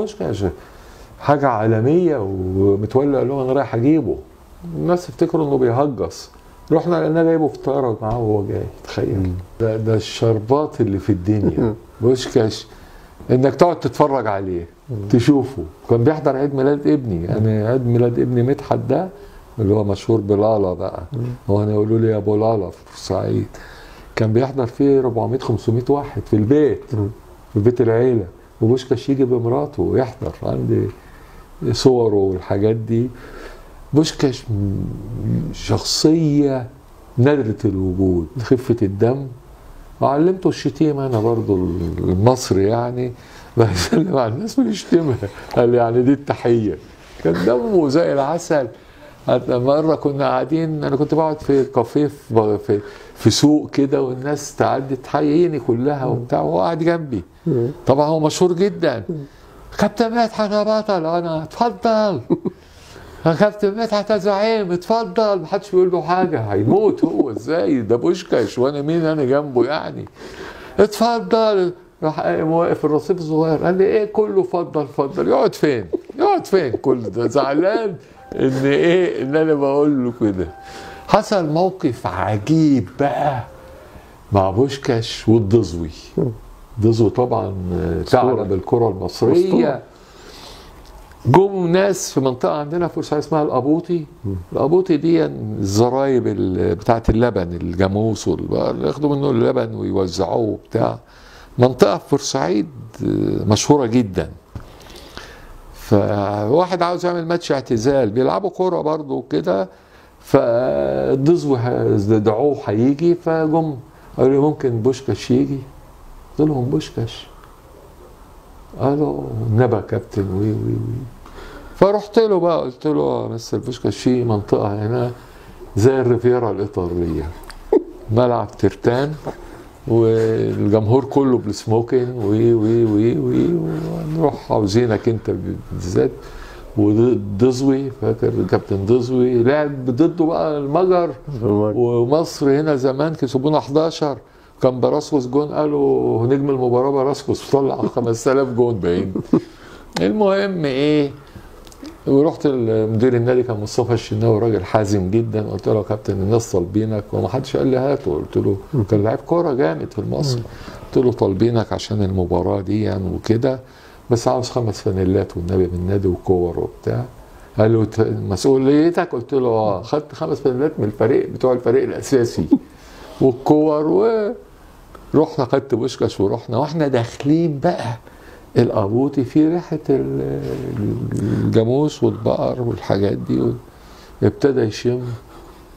مش حاجة عالمية ومتولي قال لهم انا رايح اجيبه. الناس تفتكروا انه بيهجص، رحنا لقيناه جايبه في الطيارة معاه وهو جاي. تخيل ده الشربات اللي في الدنيا. بوشكاش انك تقعد تتفرج عليه تشوفه. كان بيحضر عيد ميلاد ابني، يعني عيد ميلاد ابني مدحت ده اللي هو مشهور بلالا بقى، هو انا يقولوا لي يا ابو لالا في بورسعيد. كان بيحضر فيه 400 500 واحد في البيت، في بيت العيله، وبوشكاش يجي بمراته ويحضر. عندي صوره والحاجات دي. بوشكاش شخصيه نادره الوجود، خفه الدم. وعلمته الشتيمه انا برضو المصري، يعني بسلم على الناس ويشتمها، قال لي يعني دي التحيه. كان دمه زي العسل. مرة كنا قاعدين، أنا كنت بقعد في كافيه في سوق كده، والناس تعدي تحييني كلها وبتاع، وهو قاعد جنبي. طبعا هو مشهور جدا. كابتن مدحت يا بطل، أنا اتفضل. كابتن مدحت يا زعيم اتفضل. محدش بيقول له حاجة، هيموت هو ازاي؟ ده بوشكاش وانا مين انا جنبه يعني؟ اتفضل. راح قايم واقف الرصيف الصغير، قال لي ايه كله اتفضل اتفضل. يقعد فين؟ يقعد فين كل ده؟ زعلان ان ايه ان انا بقول له كده. حصل موقف عجيب بقى مع بوشكاش والدزوي. دزوي طبعا ثعلب الكرة المصرية. جم ناس في منطقة عندنا في بورسعيد اسمها القبوطي. القبوطي دي الزرايب بتاعة اللبن، الجاموس اللي ياخدوا منه اللبن ويوزعوه بتاع. منطقة في بورسعيد مشهورة جدا. فواحد عاوز يعمل ماتش اعتزال، بيلعبوا كورة برضه وكده. فالدزوي دعوه هيجي، فجم قالوا لي ممكن بوشكاش يجي؟ قلت لهم بوشكاش؟ قالوا نبا كابتن وي وي وي. فرحت له بقى قلت له يا مستر بوشكاش، في منطقة هنا زي الريفيرا الإيطالية، ملعب ترتان والجمهور كله بالسموكين وي وي وي وي، ونروح عاوزينك انت بالذات. ودزوي، فاكر كابتن دزوي لعب ضده بقى المجر ومصر هنا زمان كسبونا 11. كان براسكوس جون، قالوا نجم المباراه براسكوس، طلع 5000 جون باين. المهم ايه، ورحت لمدير النادي كان مصطفى الشناوي، راجل حازم جدا. قلت له يا كابتن الناس طالبينك، وما حدش قال لي هاته. قلت له كان لعيب كوره جامد في مصر. قلت له طالبينك عشان المباراه دي يعني وكده، بس عاوز 5 فانيلات والنبي من النادي وكور وبتاع. قال له مسؤوليتك؟ قلت له خدت 5 فانيلات من الفريق بتوع الفريق الاساسي والكور. ورحنا خدت بوشكاش ورحنا، واحنا داخلين بقى القبوطي في ريحه الجاموس والبقر والحاجات دي. ابتدى يشم،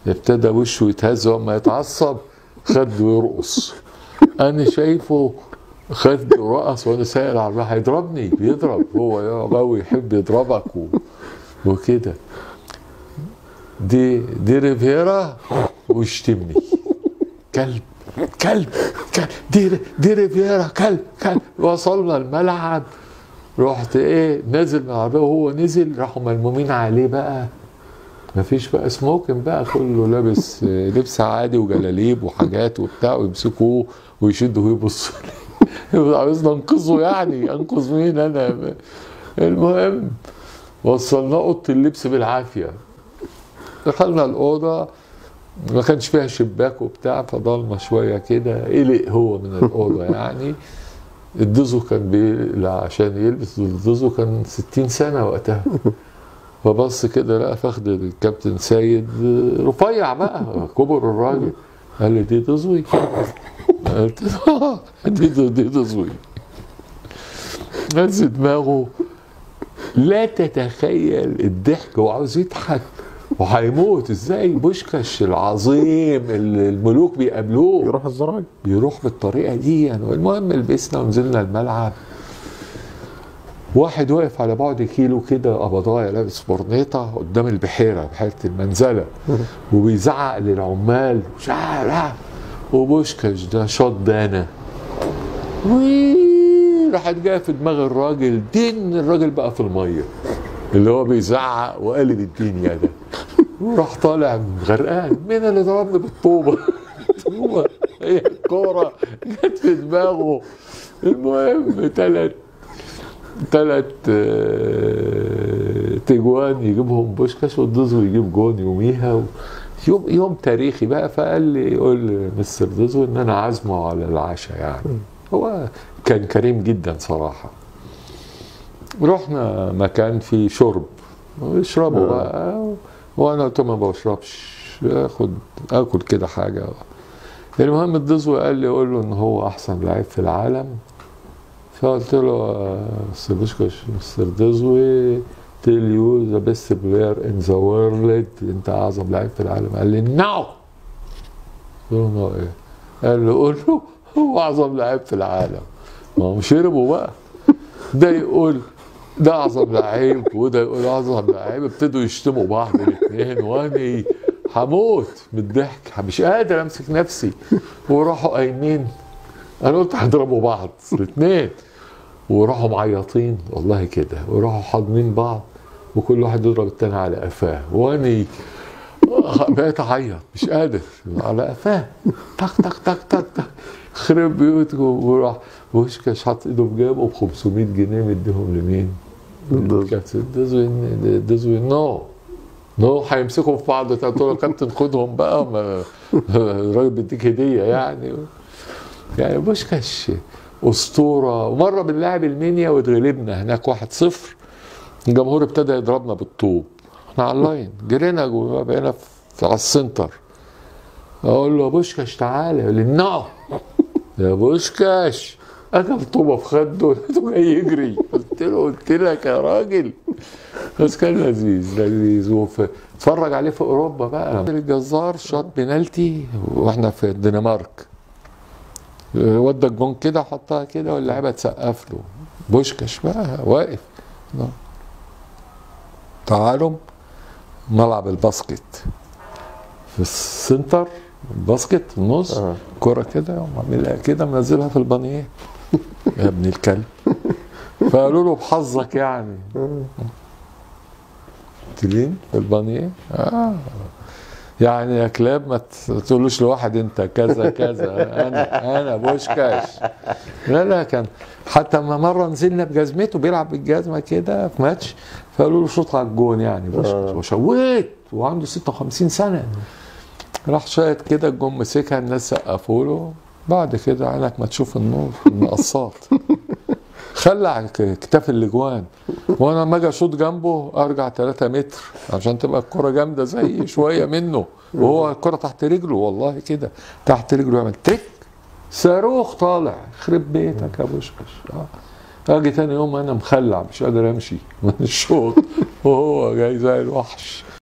ابتدى وشه يتهز، وما يتعصب خده يرقص. انا شايفه خد رقص وانا سائل على الراحه، هيضربني. بيضرب هو يا غاوي، يحب يضربك وكده. دي ريفيرا ويشتمني كلب كلب كلب. دي ريفيرا كلب كلب. وصلنا الملعب، رحت ايه نازل من العربيه، وهو نزل راحوا ملمومين عليه بقى. مفيش بقى سموكن بقى، كله لابس لبس عادي وجلاليب وحاجات وبتاع، ويمسكوه ويشدوا ويبصوا لي. عاوزنا انقذه يعني، انقذ مين انا؟ المهم وصلنا اوضه اللبس بالعافيه. دخلنا الاوضه، ما كانش فيها شباك وبتاع، فضلنا شويه كده. قلق هو من الاوضه يعني. الدزو كان عشان يلبس الدزو كان 60 سنه وقتها. فبص كده لقى فخد الكابتن سيد رفيع بقى، كبر الراجل. قال لي دي دزوي؟ قلت له دي دزوي. نزل دماغه، لا تتخيل الضحك، هو عاوز يضحك وهيموت. ازاي بوشكاش العظيم الملوك بيقابلوه يروح الزراج، يروح بالطريقه دي يعني. المهم لبسنا ونزلنا الملعب. واحد واقف على بعد كيلو كده، قبضايه لابس برنيطه قدام البحيره، بحيره المنزله، وبيزعق للعمال شعر. وبوشكاش ده شاط دانا، راحت جايه في دماغ الراجل. الراجل بقى في الميه اللي هو بيزعق وقلب الدنيا ده، وراح طالع غرقان. مين اللي ضربني بالطوبه؟ طوبه هي الكوره جت في دماغه. المهم 3 تجوان يجيبهم بوشكاش، والدزو يجيب جون يوميها. يوم تاريخي بقى. فقال لي يقول مستر دزو ان انا عازمه على العشاء يعني. هو كان كريم جدا صراحه. رحنا مكان فيه شرب، يشربوا بقى، وانا قلت ما بشربش، اكل كده حاجه. المهم الدزو قال لي قول له ان هو احسن لعيب في العالم. فقلت له مستر بوشكاش، مستر دزوي tell you the best player in the world، انت اعظم لعيب في العالم. قال لي نو. قلت له نو ايه؟ قال له قول له هو اعظم لعيب في العالم. ما هو شربوا بقى، ده يقول ده اعظم لعيب وده يقول اعظم لعيب، ابتدوا يشتموا بعض الاثنين، وانا هموت من الضحك، مش قادر امسك نفسي. وراحوا قايمين، انا قلت هيضربوا بعض الاثنين، وراحوا معيطين والله كده، وراحوا حاضنين بعض، وكل واحد يضرب التاني على قفاه، وانا بقيت اعيط مش قادر على قفاه، طق طق طق طق طق، خرب بيوتكم. وراح بوشكاش حاطط ايده في جيبه ب 500 جنيه مديهم لمين؟ الدزوي نو هيمسكوا في بعض. قلت له كابتن خدهم بقى، الراجل بيديك هديه يعني. يعني بوشكاش اسطوره. ومره بنلعب المنيا واتغلبنا هناك 1-0، الجمهور ابتدى يضربنا بالطوب، احنا على اللاين، جرينا جوه، بقينا على السنتر. اقول له يا بوشكاش تعالى، يقول لي نو يا بوشكاش، اكل طوبه في خده لقيته جاي يجري. قلت لك يا راجل. بس كان لذيذ. اتفرج عليه في اوروبا بقى، الجزار شاط بنالتي واحنا في الدنمارك، ودى الجون كده حطها كده واللعيبه تسقف له، بوشكاش بقى واقف. تعالوا ملعب الباسكت في السنتر، الباسكت في النص، كرة كده وعاملها كده منزلها في البانيه يا ابن الكلب. فقالوا له بحظك يعني. تلين في البانيه. يعني يا كلاب ما تقولوش لواحد انت كذا كذا، انا بوشكاش. لا كان حتى ما مره نزلنا بجزمته بيلعب بالجزمه كده في ماتش، فقالوا له شوط على الجون يعني بوشكاش، وشويت وعنده 56 سنه، راح شايط كده الجون مسكها، الناس سقفوا له. بعد كده عينك ما تشوف النور، المقصات خلع كتاف الاجوان، وانا لما اجي اشوط جنبه ارجع 3 متر عشان تبقى الكره جامده زي شويه منه، وهو الكره تحت رجله والله كده، تحت رجله يعمل تريك صاروخ طالع، يخرب بيتك يا بوشكاش. اجي تاني يوم انا مخلع مش قادر امشي من الشوط، وهو جاي زي الوحش.